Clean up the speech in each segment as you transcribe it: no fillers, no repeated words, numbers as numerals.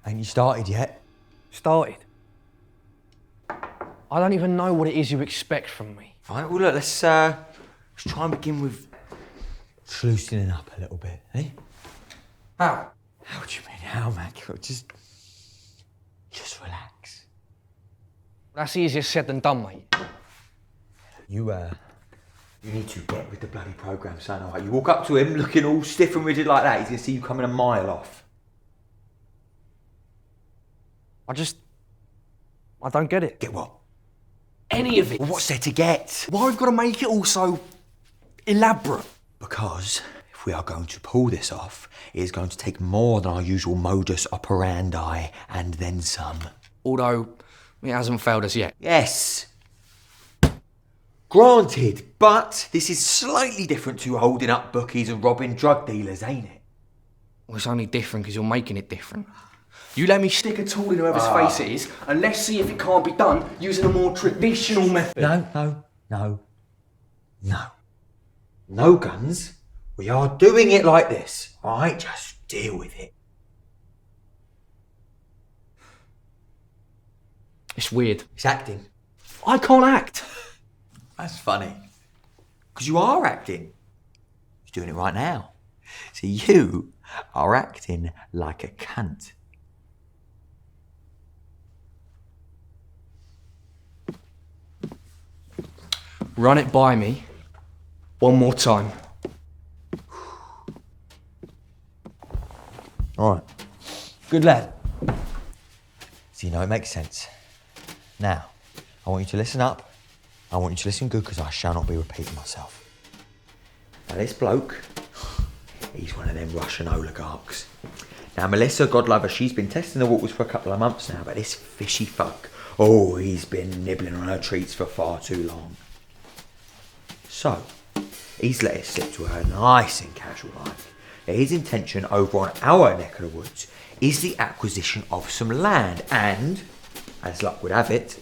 Ain't you started yet? Started? I don't even know what it is you expect from me. Right, well look, let's try and begin with loosening up a little bit, eh? How? How do you mean how, man? Just relax. That's easier said than done, mate. You need to get with the bloody programme, son, alright? You walk up to him looking all stiff and rigid like that, he's gonna see you coming a mile off. I don't get it. Get what? Any of it. Well, what's there to get? Why we've got to make it all so elaborate? Because if we are going to pull this off, it is going to take more than our usual modus operandi and then some. Although, it hasn't failed us yet. Yes. Granted, but this is slightly different to holding up bookies and robbing drug dealers, ain't it? Well, it's only different because you're making it different. You let me stick a tool in whoever's face it is, and let's see if it can't be done using a more traditional method. No. No guns. We are doing it like this, alright? Just deal with it. It's weird. It's acting. I can't act. That's funny. Because you are acting. You're doing it right now. So you are acting like a cunt. Run it by me one more time. Alright. Good lad. So you know it makes sense. Now, I want you to listen up. I want you to listen good because I shall not be repeating myself. Now this bloke, he's one of them Russian oligarchs. Now Melissa, God love her, she's been testing the waters for a couple of months now, but this fishy fuck, oh, he's been nibbling on her treats for far too long. So, he's let it slip to her nice and casual like. Now, his intention over on our neck of the woods is the acquisition of some land and, as luck would have it,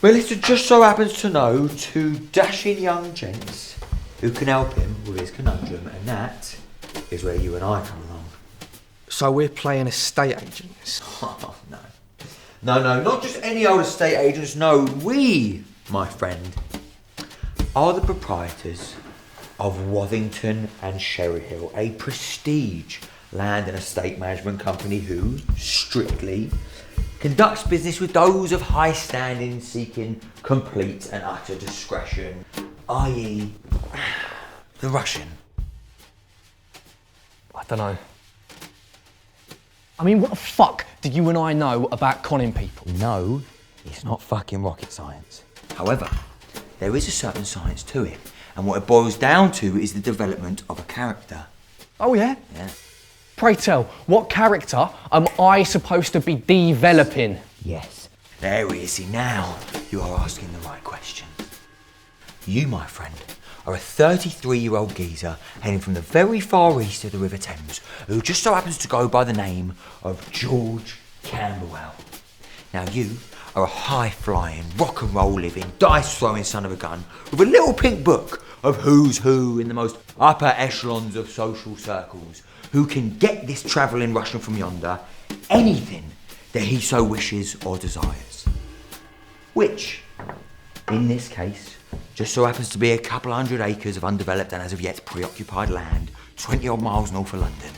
Melissa just so happens to know two dashing young gents who can help him with his conundrum, and that is where you and I come along. So we're playing estate agents? Oh, no. No, not just any old estate agents, no, we, my friend, are the proprietors of Wathington and Sherry Hill, a prestige land and estate management company who, strictly, conducts business with those of high standing seeking complete and utter discretion, i.e. the Russian. I don't know. I mean, what the fuck do you and I know about conning people? No, it's not fucking rocket science. However, there is a certain science to it, and what it boils down to is the development of a character. Oh yeah? Yeah. Pray tell, what character am I supposed to be developing? Yes. There we see now. You are asking the right question. You, my friend, are a 33-year-old geezer heading from the very far east of the River Thames, who just so happens to go by the name of George Camberwell. Now you are a high-flying, rock-and-roll-living, dice-throwing son of a gun with a little pink book of who's who in the most upper echelons of social circles, who can get this travelling Russian from yonder anything that he so wishes or desires. Which, in this case, just so happens to be a couple 100 acres of undeveloped and as of yet preoccupied land, 20 odd miles north of London.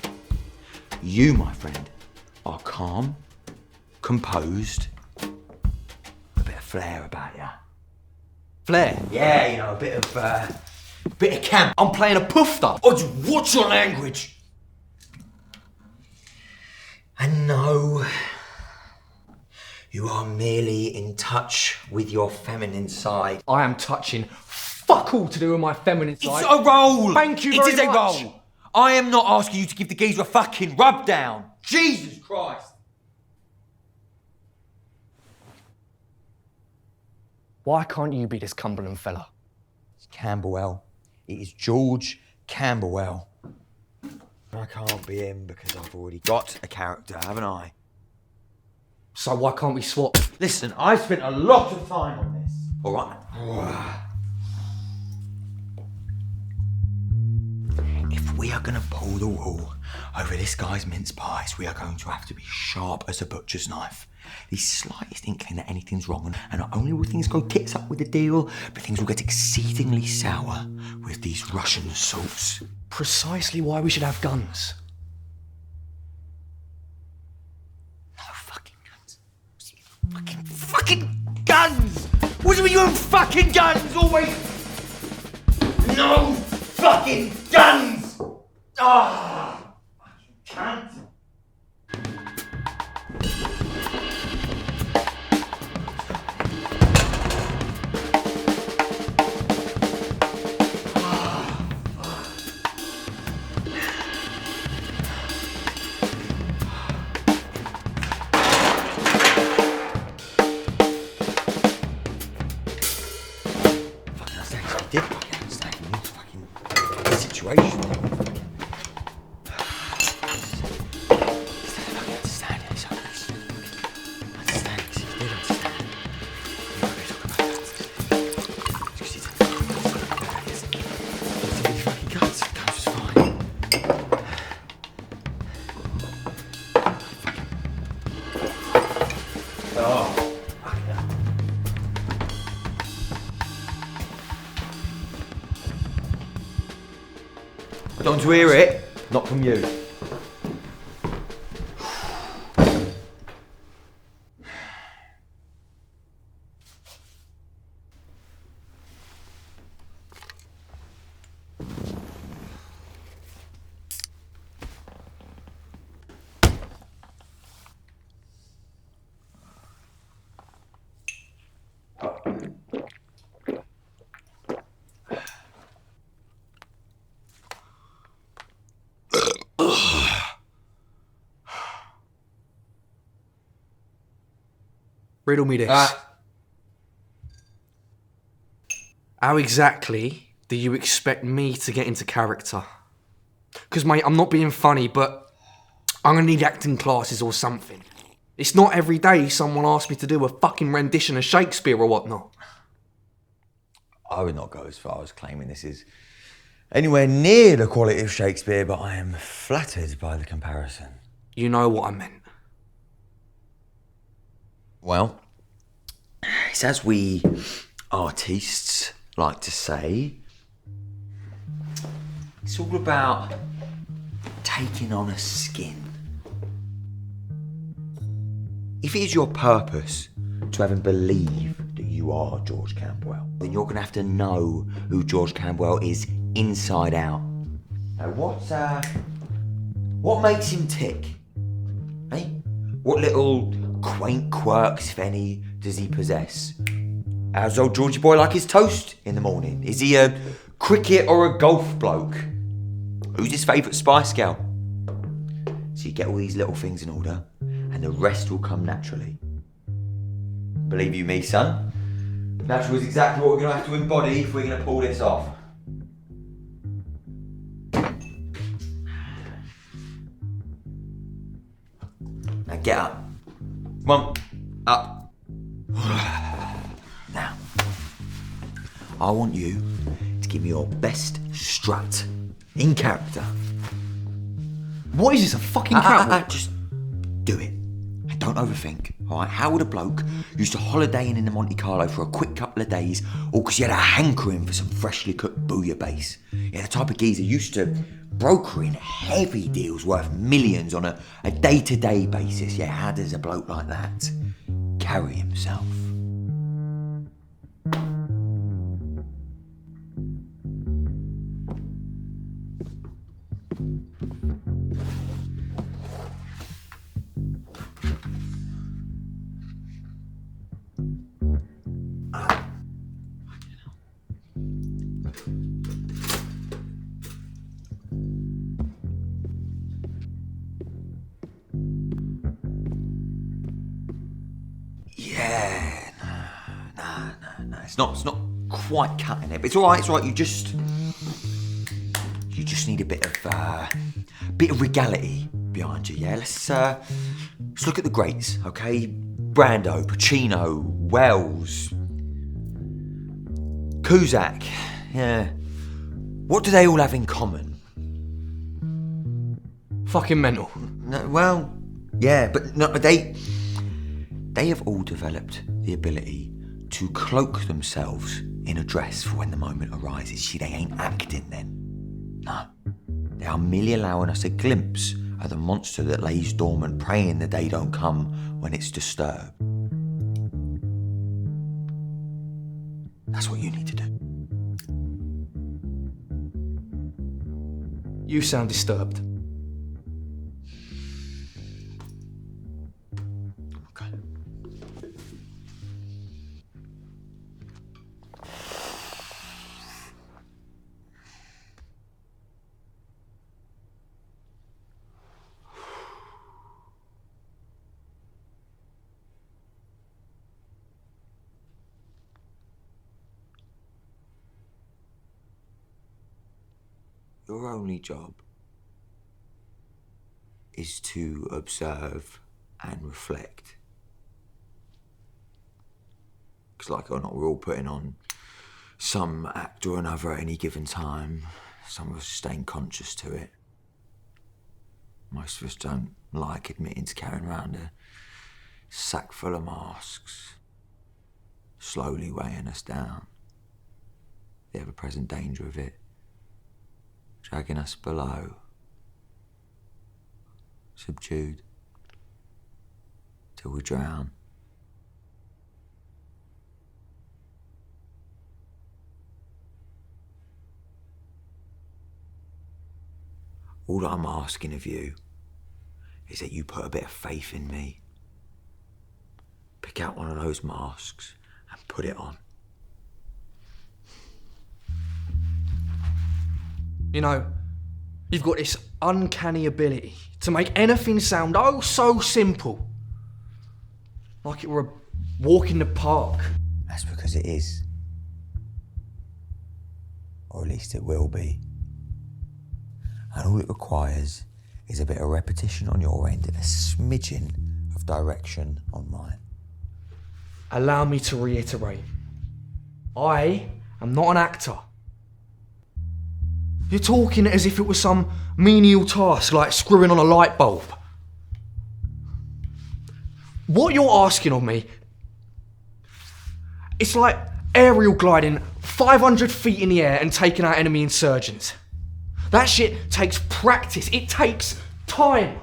You, my friend, are calm, composed, a bit of flair about you. Flair? Yeah, you know, a bit of camp. I'm playing a poofter. Oh, what's your language? And no, you are merely in touch with your feminine side. I am touching fuck all to do with my feminine side. It's a role! Thank you very much. It is a role! I am not asking you to give the geezer a fucking rub down. Jesus Christ! Why can't you be this Cumberland fella? It's Camberwell. It is George Camberwell. I can't be him because I've already got a character, haven't I? So why can't we swap? Listen, I've spent a lot of time on this. All right. If we are going to pull the wool Over this guy's mince pies, we are going to have to be sharp as a butcher's knife. The slightest inkling that anything's wrong, and not only will things go tits up with the deal, but things will get exceedingly sour with these Russian salts. Precisely why we should have guns. No fucking guns. Fucking guns! What do you mean you have fucking guns always? No fucking guns! Ah! Fucking cunt! Did fucking understand in this fucking situation. I don't want to hear it, not from you. Riddle me this. How exactly do you expect me to get into character? Because, mate, I'm not being funny, but I'm going to need acting classes or something. It's not every day someone asks me to do a fucking rendition of Shakespeare or whatnot. I would not go as far as claiming this is anywhere near the quality of Shakespeare, but I am flattered by the comparison. You know what I meant. Well, it's as we artists like to say, it's all about taking on a skin. If it is your purpose to have him believe that you are George Campbell, then you're going to have to know who George Campbell is inside out. Now, what makes him tick? Eh? What little quaint quirks, if any, does he possess? How's old Georgie boy like his toast in the morning? Is he a cricket or a golf bloke? Who's his favourite Spice Girl? So you get all these little things in order, and the rest will come naturally. Believe you me, son, natural is exactly what we're going to have to embody if we're going to pull this off. Now get up. Come on, up. Now, I want you to give me your best strut in character. What is this, a fucking catwalk? Just do it. And don't overthink, alright? How would a bloke used to holidaying in the Monte Carlo for a quick couple of days, all because he had a hankering for some freshly cooked bouillabaisse? Yeah, the type of geezer used to brokering heavy deals worth millions on a day-to-day basis. Yeah, how does a bloke like that carry himself? No. It's not quite cutting it, but it's all right. You just need a bit of regality behind you. Yeah, let's look at the greats, okay? Brando, Pacino, Wells, Cusack. Yeah, what do they all have in common? Fucking mental. No, well, yeah, but no, they have all developed the ability to cloak themselves in a dress for when the moment arises. See, they ain't acting then. No. They are merely allowing us a glimpse of the monster that lays dormant, praying the day don't come when it's disturbed. That's what you need to do. You sound disturbed. Okay. Your only job is to observe and reflect. Because like it or not, we're all putting on some act or another at any given time. Some of us staying conscious to it. Most of us don't like admitting to carrying around a sack full of masks, slowly weighing us down. The ever-present danger of it dragging us below, subdued, till we drown. All I'm asking of you is that you put a bit of faith in me. Pick out one of those masks and put it on. You know, you've got this uncanny ability to make anything sound oh so simple. Like it were a walk in the park. That's because it is. Or at least it will be. And all it requires is a bit of repetition on your end and a smidgen of direction on mine. Allow me to reiterate. I am not an actor. You're talking as if it was some menial task like screwing on a light bulb. What you're asking of me, it's like aerial gliding 500 feet in the air and taking out enemy insurgents. That shit takes practice. It takes time.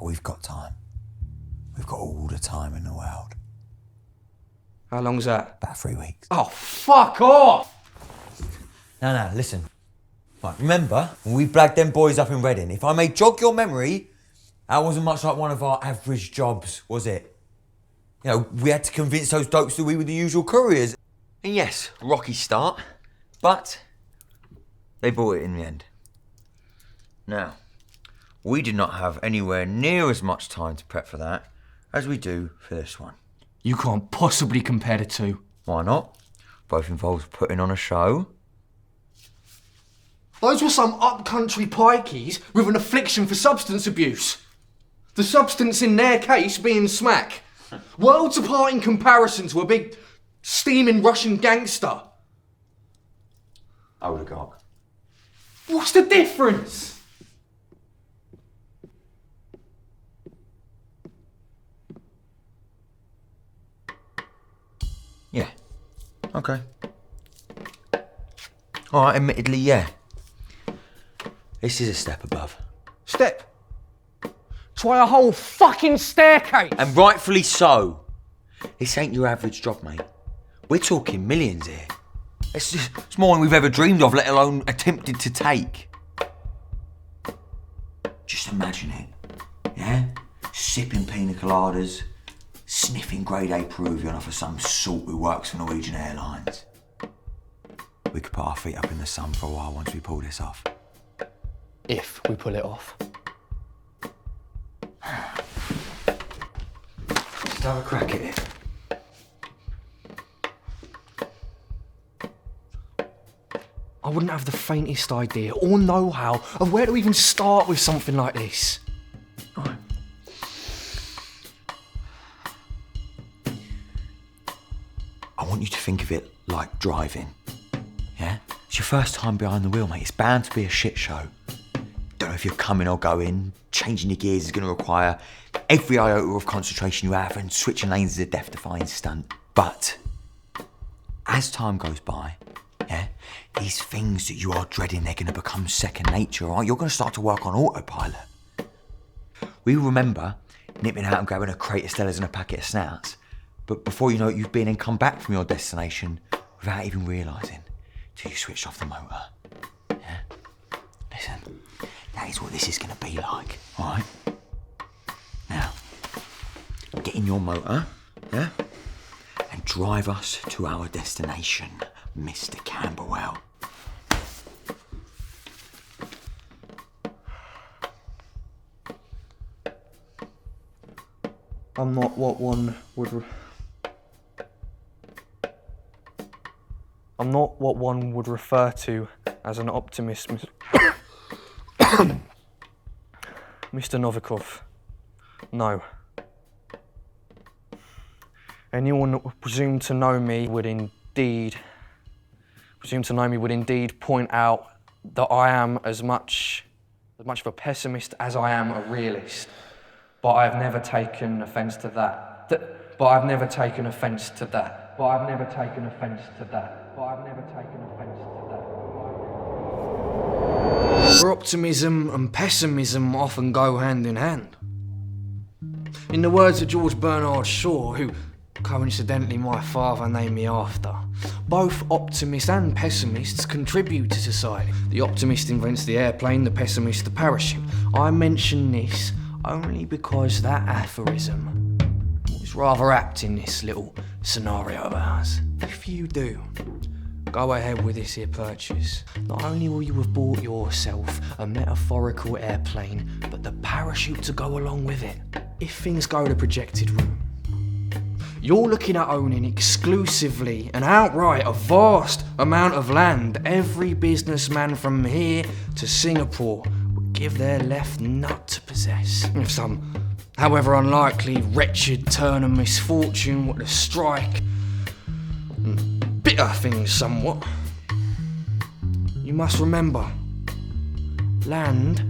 We've got time. We've got all the time in the world. How long's that? About 3 weeks. Oh, fuck off! No, listen. Right, remember when we blagged them boys up in Reading? If I may jog your memory, that wasn't much like one of our average jobs, was it? You know, we had to convince those dopes that we were the usual couriers. And yes, rocky start, but they bought it in the end. Now, we did not have anywhere near as much time to prep for that as we do for this one. You can't possibly compare the two. Why not? Both involves putting on a show. Those were some up-country pikeys with an affliction for substance abuse. The substance in their case being smack. Worlds apart in comparison to a big, steaming Russian gangster. Oligarch. What's the difference? Yeah. Okay. Alright, admittedly, yeah. This is a step above. Step. Try a whole fucking staircase. And rightfully so. This ain't your average job, mate. We're talking millions here. It's more than we've ever dreamed of, let alone attempted to take. Just imagine it, yeah? Sipping pina coladas, sniffing grade A Peruvian off of some salt who works for Norwegian Airlines. We could put our feet up in the sun for a while once we pull this off. If we pull it off. Let's have a crack at it. I wouldn't have the faintest idea or know-how of where to even start with something like this. Alright. I want you to think of it like driving. Yeah? It's your first time behind the wheel, mate. It's bound to be a shit show. Don't matter if you're coming or going, changing your gears is going to require every iota of concentration you have, and switching lanes is a death-defying stunt. But as time goes by, yeah, these things that you are dreading, they're going to become second nature, right? You're going to start to work on autopilot. We remember nipping out and grabbing a crate of Stellas and a packet of snouts, but before you know it, you've been and come back from your destination without even realising, till you switched off the motor. Yeah? Listen, that is what this is going to be like, all right? Now, get in your motor, yeah, and drive us to our destination, Mr. Camberwell. I'm not what one would refer to as an optimist, Mr. Novikov. No. Anyone that would presume to know me would indeed point out that I am as much of a pessimist as I am a realist. But I've never taken offence to that. Where optimism and pessimism often go hand in hand. In the words of George Bernard Shaw, who coincidentally my father named me after, both optimists and pessimists contribute to society. The optimist invents the airplane, the pessimist the parachute. I mention this only because that aphorism is rather apt in this little scenario of ours. If you do go ahead with this here purchase, not only will you have bought yourself a metaphorical airplane, but the parachute to go along with it. If things go the projected route, you're looking at owning exclusively and outright a vast amount of land every businessman from here to Singapore would give their left nut to possess. If some, however unlikely, wretched turn of misfortune were to strike and bitter things somewhat, you must remember, land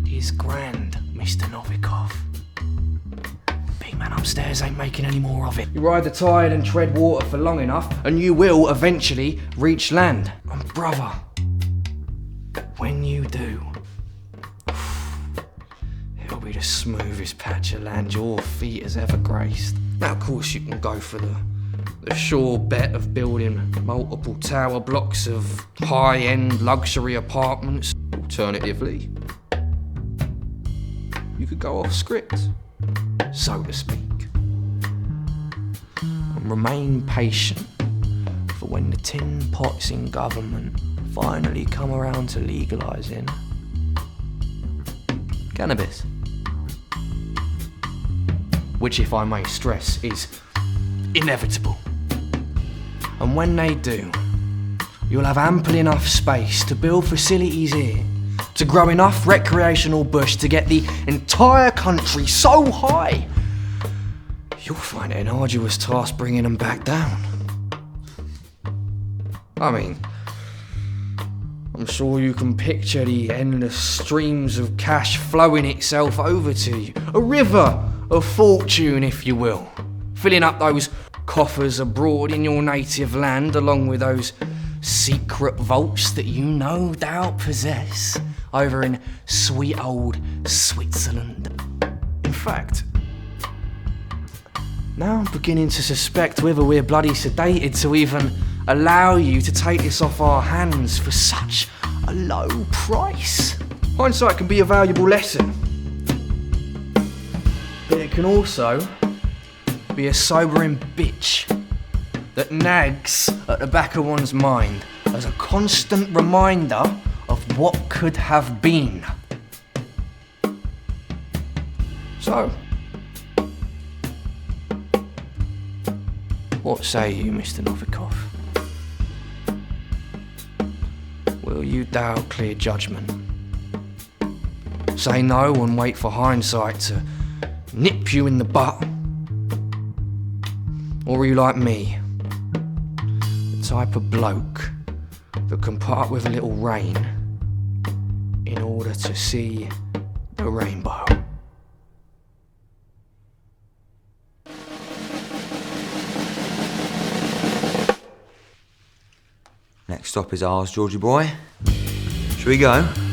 is grand, Mr. Novikov. Man upstairs ain't making any more of it. You ride the tide and tread water for long enough, and you will eventually reach land. And brother, when you do, it'll be the smoothest patch of land your feet has ever graced. Now, of course, you can go for the sure bet of building multiple tower blocks of high-end luxury apartments. Alternatively, you could go off script, so to speak, and remain patient for when the tin pots in government finally come around to legalising cannabis. Which, if I may stress, is inevitable. And when they do, you'll have ample enough space to build facilities here, to grow enough recreational bush to get the entire country so high, you'll find it an arduous task bringing them back down. I mean, I'm sure you can picture the endless streams of cash flowing itself over to you. A river of fortune, if you will, filling up those coffers abroad in your native land, along with those secret vaults that you no doubt possess over in sweet old Switzerland. In fact, now I'm beginning to suspect whether we're bloody sedated to even allow you to take this off our hands for such a low price. Hindsight can be a valuable lesson, but it can also be a sobering bitch that nags at the back of one's mind as a constant reminder of what could have been. So, what say you, Mr. Novikov? Will you doubt clear judgment? Say no and wait for hindsight to nip you in the butt? Or are you like me, the type of bloke that can put up with a little rain in order to see the rainbow. Next stop is ours, Georgie boy. Shall we go?